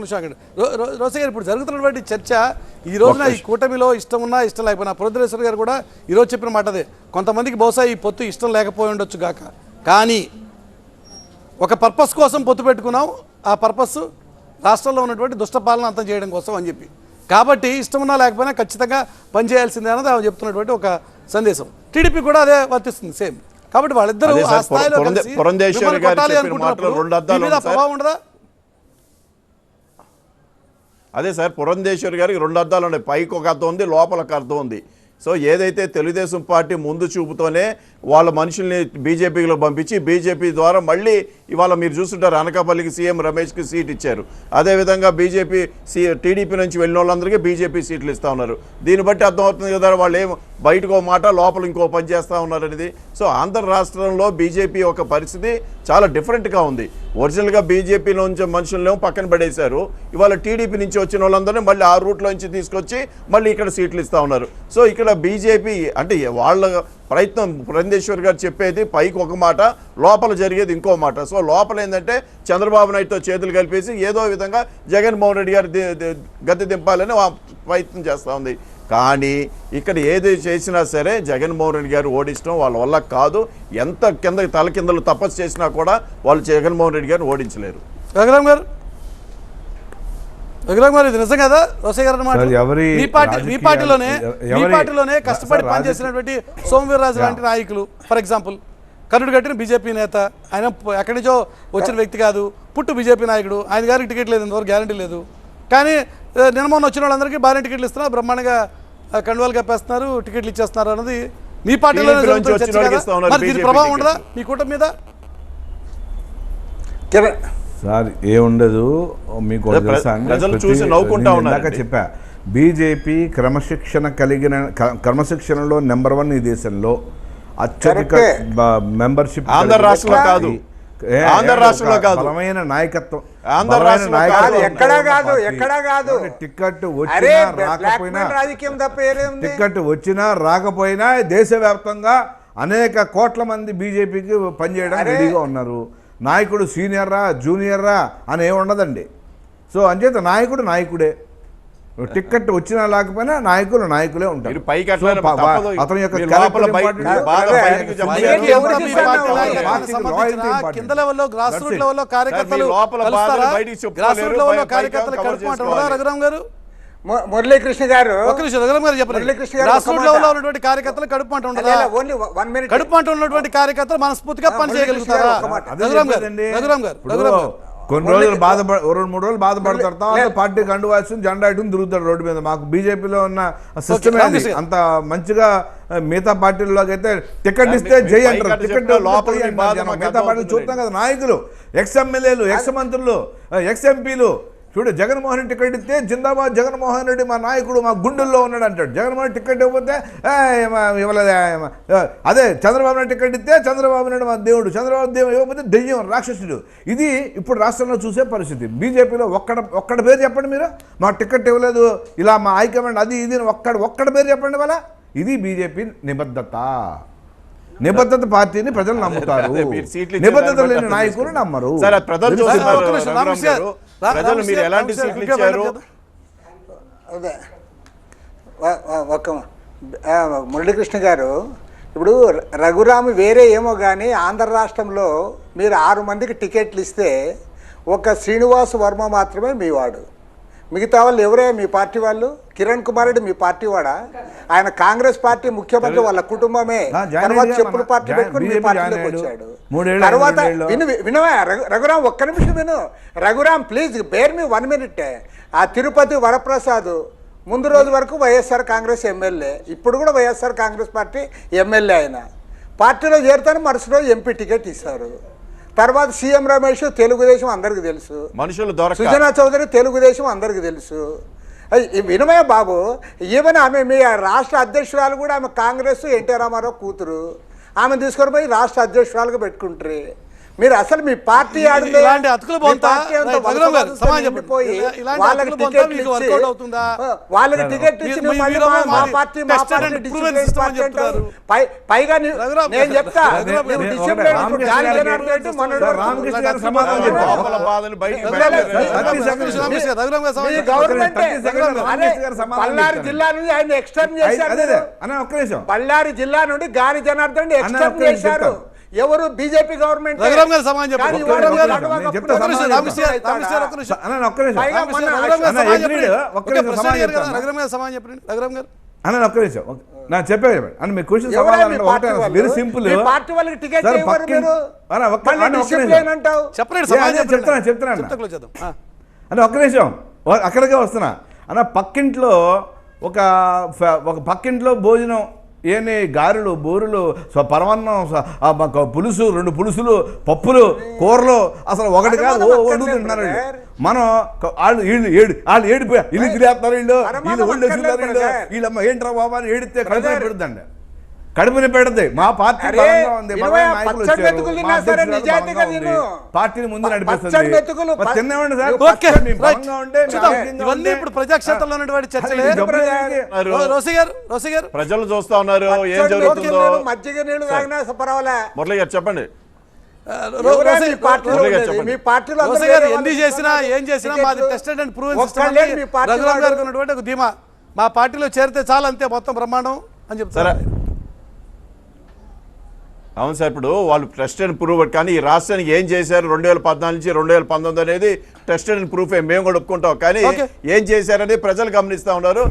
రోసయ్య గారు ఇప్పుడు జరుగుతున్నటువంటి చర్చ ఈ రోజున ఈ కూటమిలో ఇష్టం ఉన్నా ఇష్టం లేకపోయినా పురంధరేశ్వరి గారు కూడా ఈరోజు చెప్పిన మాట అదే. కొంతమందికి బహుశా ఈ పొత్తు ఇష్టం లేకపోయి ఉండొచ్చు గాక, కానీ ఒక పర్పస్ కోసం పొత్తు పెట్టుకున్నాం. ఆ పర్పస్ రాష్ట్రంలో ఉన్నటువంటి దుష్టపాలన అంతం చేయడం కోసం అని చెప్పి, కాబట్టి ఇష్టం ఉన్నా లేకపోయినా ఖచ్చితంగా పనిచేయాల్సిందే అన్నది ఆమె చెప్తున్నటువంటి ఒక సందేశం. టీడీపీ కూడా అదే వర్తిస్తుంది సేమ్. కాబట్టి వాళ్ళిద్దరూ ఆ స్థాయిలో ప్రభావం ఉండదా? అదే సార్, పురంధేశ్వరి గారికి రెండు అర్థాలు ఉన్నాయి. పైకి ఒక అర్థం ఉంది, లోపలికి అర్థం ఉంది. సో ఏదైతే తెలుగుదేశం పార్టీ ముందు చూపుతోనే వాళ్ళ మనుషుల్ని బీజేపీలో పంపించి బీజేపీ ద్వారా మళ్ళీ ఇవాళ మీరు చూస్తుంటారు అనకాపల్లికి సీఎం రమేష్కి సీట్ ఇచ్చారు. అదేవిధంగా బీజేపీ టీడీపీ నుంచి వెళ్ళిన వాళ్ళందరికీ బీజేపీ సీట్లు ఇస్తూ ఉన్నారు. దీన్ని బట్టి అర్థమవుతుంది కదా వాళ్ళు ఏం బయటకు ఒక మాట లోపల ఇంకో పని చేస్తూ ఉన్నారు అనేది. సో ఆంధ్ర రాష్ట్రంలో బీజేపీ ఒక పరిస్థితి చాలా డిఫరెంట్గా ఉంది. ఒరిజినల్గా బీజేపీలో నుంచి మనుషులను పక్కన పడేశారు. ఇవాళ టీడీపీ నుంచి వచ్చిన వాళ్ళందరినీ మళ్ళీ ఆ రూట్లో నుంచి తీసుకొచ్చి మళ్ళీ ఇక్కడ సీట్లు ఇస్తూ ఉన్నారు. సో ఇక్కడ బీజేపీ అంటే వాళ్ళ ప్రయత్నం, పురంధేశ్వరి గారు చెప్పేది పైకి ఒక మాట, లోపల జరిగేది ఇంకో మాట. సో లోపల ఏంటంటే చంద్రబాబు నాయుడుతో చేతులు కలిపేసి ఏదో విధంగా జగన్మోహన్ రెడ్డి గారు గద్దె దింపాలని ప్రయత్నం చేస్తూ ఉంది. కానీ ఇక్కడ ఏది చేసినా సరే జగన్మోహన్ రెడ్డి గారు ఓడించడం వాళ్ళ వల్ల కాదు. ఎంత తలకిందలు తపస్సు చేసినా కూడా వాళ్ళు జగన్మోహన్ రెడ్డి గారిని ఓడించలేరు. రఘురామ్ గారు, ఇది నిజం కదా రోసయ్య గారు అన్నమాట? మీ పార్టీలోనే కష్టపడి పనిచేసినటువంటి సోమవీర్రాజు లాంటి నాయకులు, ఫర్ ఎగ్జాంపుల్ కరుడు కట్టిన బీజేపీ నేత, ఆయన ఎక్కడి నుంచో వచ్చిన వ్యక్తి కాదు, పుట్టు బీజేపీ నాయకుడు. ఆయన గారికి టికెట్ లేదు, ఇంతవరకు గ్యారంటీ లేదు. కానీ నిన్న వచ్చిన వాళ్ళందరికీ భారీ టికెట్లు ఇస్తున్నారు, బ్రహ్మాండంగా కండువాలు కప్పేస్తున్నారు, టికెట్లు ఇచ్చేస్తున్నారు అన్నది మీ పార్టీలోనే ప్రభావం ఉండదా మీ కూటమి మీద? సార్ ఏముండదు, మీకు చెప్పా. బీజేపీ క్రమశిక్షణలో నెంబర్ 1 ఈ దేశంలో. అత్యధిక మెంబర్షిప్ ఆంధ్ర రాష్ట్రంలో కాదు, బలమైన నాయకత్వం, టికెట్ వచ్చినా రాకపోయినా దేశవ్యాప్తంగా అనేక కోట్ల మంది బీజేపీకి పనిచేయడానికి రెడీగా ఉన్నారు. నాయకుడు సీనియర్రా జూనియర్రా అని ఏమి ఉండదండి. సో అంచేత నాయకుడు నాయకుడే, టికెట్ వచ్చినా లేకపోయినా నాయకులు నాయకులే ఉంటారు. అతని యొక్క కింద లెవెల్లో గ్రాస్ రూట్ లెవెల్లో కార్యకర్తలు రఘురామ్ గారు, మురళీకృష్ణ గారు కార్యకర్తలు కడుపు అంట ఉండదు. కడుపు అంట ఉన్నటువంటి కార్యకర్తలు మనస్ఫూర్తిగా పని చేయగలుగుతారా? కొన్ని రోజులు 2-3 రోజులు బాధపడతారు, తర్వాత పార్టీ కండు వేసుకుని జెండా ఇటుని తిరుగుతాడు రోడ్డు మీద. మాకు బీజేపీలో ఉన్న సిస్టమే అంత మంచిగా. మిగతా పార్టీల్లోకి అయితే టికెట్ ఇస్తే జై అంటారు, టికెట్ మిగతా పార్టీలు చూస్తాం కదా. నాయకులు, ఎక్స్ ఎమ్మెల్యేలు, ఎక్స్ మంత్రులు, ఎక్స్ ఎంపీలు చూడు, జగన్మోహన్ రెడ్డి టికెట్ ఇస్తే జిందాబాద్ జగన్మోహన్ రెడ్డి మా నాయకుడు మా గుండెల్లో ఉన్నాడు అంటాడు. జగన్మోహన్ టికెట్ ఇవ్వకపోతే ఇవ్వలేదు. అదే చంద్రబాబు నాయుడు టికెట్ ఇస్తే చంద్రబాబు నాయుడు మా దేవుడు, చంద్రబాబు దేవుడు ఇవ్వకపోతే దెయ్యం, రాక్షసుడు. ఇది ఇప్పుడు రాష్ట్రంలో చూసే పరిస్థితి. బీజేపీలో ఒక్కడ పేరు చెప్పండి మీరు, మా టికెట్ ఇవ్వలేదు ఇలా మా హైకమాండ్ అది ఇది ఒక్కడ పేరు చెప్పండి వాళ్ళ. ఇది బీజేపీ నిబద్ధత పార్టీని ప్రజలు నమ్ముతారు, నిబద్ధత లేని నాయకులు నమ్మరు. మురళీకృష్ణ గారు, ఇప్పుడు రఘురాము వేరే ఏమో కానీ ఆంధ్ర రాష్ట్రంలో మీరు 6 మందికి టికెట్లు ఇస్తే ఒక శ్రీనివాస్ వర్మ మాత్రమే మీ వాడు. మిగతా వాళ్ళు ఎవరే మీ పార్టీ వాళ్ళు? కిరణ్ కుమార్ రెడ్డి మీ పార్టీ వాడా? ఆయన కాంగ్రెస్ పార్టీ ముఖ్యమంత్రి, వాళ్ళ కుటుంబమే. తర్వాత చెప్పుల పార్టీ పెట్టుకుని మీ పార్టీలోకి వచ్చాడు. తర్వాత వినవా రఘురామ్, ఒక్క నిమిషం విను Raghuram please, bear me 1 minute. ఆ తిరుపతి వరప్రసాద్ ముందు రోజు వరకు వైఎస్ఆర్ కాంగ్రెస్ ఎమ్మెల్యే, ఇప్పుడు కూడా వైఎస్ఆర్ కాంగ్రెస్ పార్టీ ఎమ్మెల్యే. ఆయన పార్టీలో చేరుతాను, మరుసటి రోజు ఎంపీ టికెట్ ఇస్తారు. తర్వాత సీఎం రమేష్ తెలుగుదేశం అందరికి తెలుసు, సుజనా చౌదరి తెలుగుదేశం అందరికి తెలుసు. వినమయ్య బాబు, ఈవెన్ ఆమె మీ రాష్ట్ర అధ్యక్షురాలు కూడా ఆమె కాంగ్రెస్ ఎన్టీ రామారావు కూతురు. ఆమె తీసుకొని పోయి రాష్ట్ర అధ్యక్షురాలుగా పెట్టుకుంటారు. మీరు అసలు మీ పార్టీ ఆడితే ఇలాంటి అతుకులు మీ బొంత పార్టీ అంతా రైట్, వలస రఘురామ్ గారు బాధతో సమాజం నిండిపోయి చెప్పండి. ఇలాంటి వాళ్ళకి అతుకులు బొంత టికెట్లు మీకు ఇచ్చి, వర్కౌట్ అవుతుందా? వాళ్ళకి టికెట్ ఇచ్చి మీరు- నువ్వు మళ్ళీ మీరు మా మాది party tested and proven system అని చెప్తున్నారు. పైగా రఘురామ్ నేను చెప్తా రఘురామ్ గారు, నువ్వు ఒకటే డిసిప్లిన్ రామకృష్ణ గాలి గారికి జనార్దన్ రెడ్డి మొన్నటి వరకు రామకృష్ణ గారు రఘురామ్ సమాధానం గారు, చెప్పాలి. లోపల బాధలు బయటికి రఘురామ్ గారు, పెట్టలేదు. రఘురామ్ గారు మీ సమాజం గవర్నమెంట్ రామకృష్ణ గారు సమాధానం పల్నాడు చెప్తారు. జిల్లా నుంచి ఆయన ఎక్స్టర్న్ అదే చేశారు అన్న ఒక్క నిమిషం బళ్ళారి జిల్లా నుండి గాలి జనార్దన్ రెడ్డి అన్న, ఎక్స్టర్న్ ఒక్క నిమిషం చేశారు చెప్తాను. ఎవరు బీజేపీ గవర్నమెంట్ రఘురామ్ గారు సమాజం చెప్పండి. కానీ రఘురామ్ ఇవాళ గారు, నడవక నేను చెప్తా పుట్టిన సమాధానం రామకృష్ణ గారు, రామకృష్ణ గారు, ఒక్క నిమిషం. అన్న ఒక్క నిమిషం పైగా మొన్న రఘురామ్ గారు అన్న, సమాజం ఎగ్రీడ్. చెప్పండి. ఒక్క ఓకే, నిమిషం ప్రశ్న సమాజం అడిగారు కదా, చెప్తాను. రఘురామ్ గారు సమాజం చెప్పండి. రఘురామ్ గారు అన్న ఒక్క నిమిషం నా చెప్పేది అన్న మీ క్వశ్చన్ ఎవరా సమాధానం మీ అంటే పార్టీ ఒకటే వాళ్ళు? వెరీ సింపుల్ మీ పార్టీ వాళ్ళకి టికెట్ సార్, ఇవ్వరు పక్కింటి- మీరు. అన్న, ఒక్క- మళ్ళీ అన్న, ఒక్క డిసిప్లిన్ నిమిషం. అంటావు చెప్పండి ఏ, సమాజం అదే చెప్పండి. చెప్తున్నా అన్న. చెప్తా క్లోజ్ చేద్దాం. అంటే ఒక్క నిమిషం అక్కడికే వస్తున్నా అన్న పక్కింట్లో ఒక పక్కింట్లో భోజనం ఏని గారెలు బూరెలు పరమాన్నం పులుసు 2 పులుసులు పప్పులు కూరలు అసలు ఒకటి కాదు వండు తింటున్నారు వీళ్ళు. మనం వాళ్ళు ఏడిపోయా ఇల్లు తిరిగేస్తున్నారు వీళ్ళు ఒళ్ళు వేసుకున్నారు వీళ్ళమ్మ ఏంట్రా బాబా అని ఏడితే కడుపుని పెడుతుందండి కడుపుని పెడతాయి మా పార్టీ అరే, బలంగా ఉంది ఇరవై బలమైన నాయకులు పచ్చడి వచ్చారు. మెతుకులు మా తిన్నా సరే అధ్యక్షురాలు నిజాయితీగా బలంగా ఉంది. తిను. పార్టీని ముందు నడిపిస్తుంది పచ్చడి మెతుకులు మరి తిన్నామండి సార్ ఓకే, మీ రైట్. బలంగా ఉంటే మీ చూద్దాం. ఆరోగ్యంగా ఇవన్నీ ఉంటే- ఇప్పుడు ప్రజాక్షేత్రంలో ఉన్నటువంటి చర్చలే. అరే, డబ్బులు ఏంటి? రోసి గారు ప్రజలు చూస్తా ఉన్నారు ఏం పచ్చడి జరుగుతుందో. మెతుకులు, మజ్జిగ నీళ్ళు తాగినా పర్వాలే మురళి గారు చెప్పండి. ఎవరా మీ పార్టీలో మురళి గారు ఉండేది? చెప్పండి. మీ పార్టీలో రోసి అందరూ గారు వేరే ఎన్ని వాళ్ళు చేసినా ఇస్తున్నారు. ఏం చేసినా మాది టెస్టెడ్ అండ్ ప్రూవెన్ సిస్టమ్ ఒక్కళ్ళే అని మీ పార్టీ రఘురామ్ వాడు. గారికి ఉన్నటువంటి ఒక ధీమా. మా పార్టీలో చేరితే చాలు, అంతే మొత్తం బ్రహ్మాండం అని చెప్తారు. సరే అవును సార్, ఇప్పుడు వాళ్ళు టెస్ట్ అండ్ ప్రూవ్ కానీ ఈ రాష్ట్రానికి ఏం చేశారు 2014 నుంచి 2019 అనేది టెస్ట్ అండ్ ప్రూఫ్ మేము కూడా ఒప్పుకుంటాం కానీ ఓకే. ఏం చేశారని ప్రజలు గమనిస్తా ఉన్నారు.